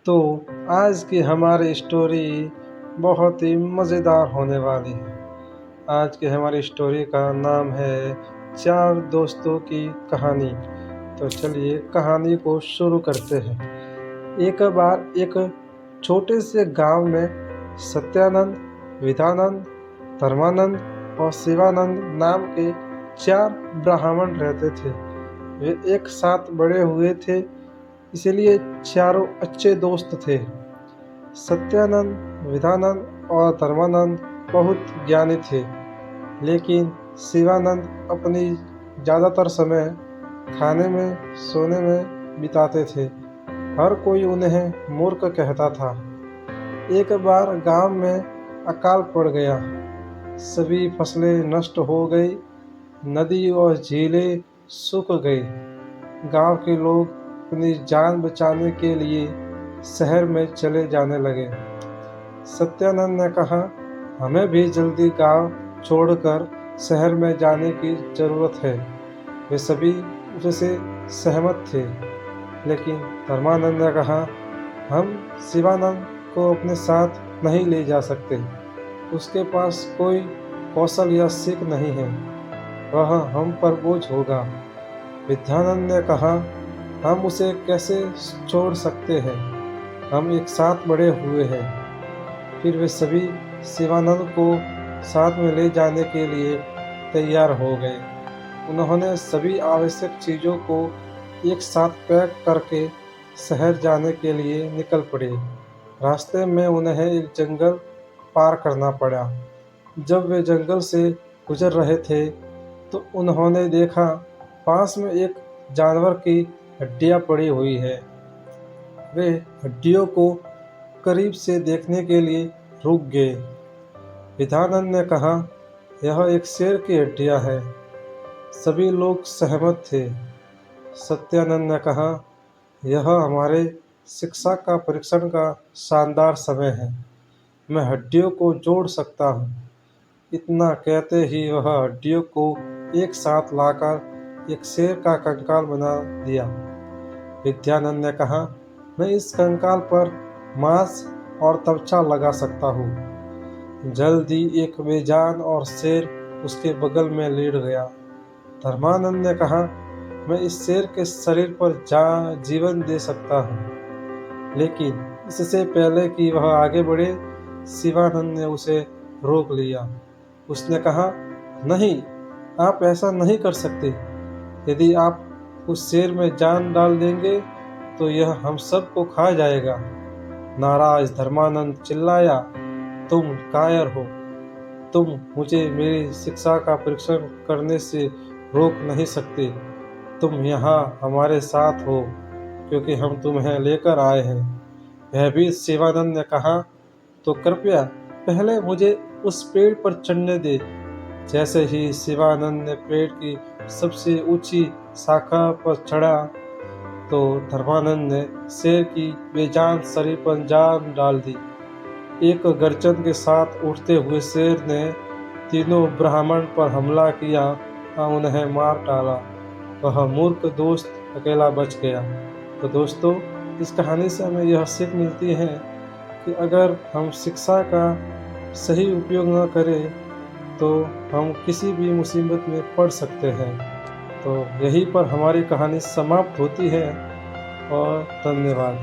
तो आज की हमारी स्टोरी बहुत ही मज़ेदार होने वाली है। आज की हमारी स्टोरी का नाम है चार दोस्तों की कहानी। तो चलिए कहानी को शुरू करते हैं। एक बार एक छोटे से गांव में सत्यानंद, विधानंद, धर्मानंद और शिवानंद नाम के चार ब्राह्मण रहते थे। वे एक साथ बड़े हुए थे, इसलिए चारों अच्छे दोस्त थे। सत्यानंद, विधानंद और धर्मानंद बहुत ज्ञानी थे, लेकिन शिवानंद अपनी ज़्यादातर समय खाने में, सोने में बिताते थे। हर कोई उन्हें मूर्ख कहता था। एक बार गांव में अकाल पड़ गया। सभी फसलें नष्ट हो गई, नदी और झीलें सूख गई। गांव के लोग अपनी जान बचाने के लिए शहर में चले जाने लगे। सत्यानंद ने कहा, हमें भी जल्दी गांव छोड़कर शहर में जाने की ज़रूरत है। वे सभी उससे सहमत थे, लेकिन धर्मानंद ने कहा, हम शिवानंद को अपने साथ नहीं ले जा सकते। उसके पास कोई कौशल या सीख नहीं है, वह हम पर बोझ होगा। विद्यानंद ने कहा, हम उसे कैसे छोड़ सकते हैं, हम एक साथ बड़े हुए हैं। फिर वे सभी शिवानंद को साथ में ले जाने के लिए तैयार हो गए। उन्होंने सभी आवश्यक चीज़ों को एक साथ पैक करके शहर जाने के लिए निकल पड़े। रास्ते में उन्हें एक जंगल पार करना पड़ा। जब वे जंगल से गुजर रहे थे तो उन्होंने देखा पास में एक जानवर की हड्डियां पड़ी हुई है। वे हड्डियों को करीब से देखने के लिए रुक गए। विधानंद ने कहा, यह एक शेर की हड्डियां हैं। सभी लोग सहमत थे। सत्यानंद ने कहा, यह हमारे शिक्षा का परीक्षण का शानदार समय है। मैं हड्डियों को जोड़ सकता हूँ। इतना कहते ही वह हड्डियों को एक साथ लाकर एक शेर का कंकाल बना दिया। विद्यानंद ने कहा, मैं इस कंकाल पर मांस और त्वचा लगा सकता हूँ। जल्द ही एक बेजान और शेर उसके बगल में लेट गया। धर्मानंद ने कहा, मैं इस शेर के शरीर पर जीवन दे सकता हूँ। लेकिन इससे पहले कि वह आगे बढ़े, शिवानंद ने उसे रोक लिया। उसने कहा, नहीं, आप ऐसा नहीं कर सकते। यदि आप उस शेर में जान डाल देंगे तो यह हम सबको खा जाएगा। नाराज धर्मानंद चिल्लाया, तुम कायर हो। तुम मुझे मेरी शिक्षा का परीक्षण करने से रोक नहीं सकते। तुम यहाँ हमारे साथ हो क्योंकि हम तुम्हें लेकर आए हैं। भयभीत शिवानंद ने कहा, तो कृपया पहले मुझे उस पेड़ पर चढ़ने दे। जैसे ही शिवानंद ने पेड़ की सबसे ऊंची शाखा पर चढ़ा तो धर्मानंद ने शेर की बेजान शरीर पर जान डाल दी। एक गर्जन के साथ उठते हुए शेर ने तीनों ब्राह्मण पर हमला किया और उन्हें मार डाला। वह मूर्ख दोस्त अकेला बच गया। तो दोस्तों, इस कहानी से हमें यह सीख मिलती है कि अगर हम शिक्षा का सही उपयोग न करें तो हम किसी भी मुसीबत में पड़ सकते हैं। तो यहीं पर हमारी कहानी समाप्त होती है और धन्यवाद।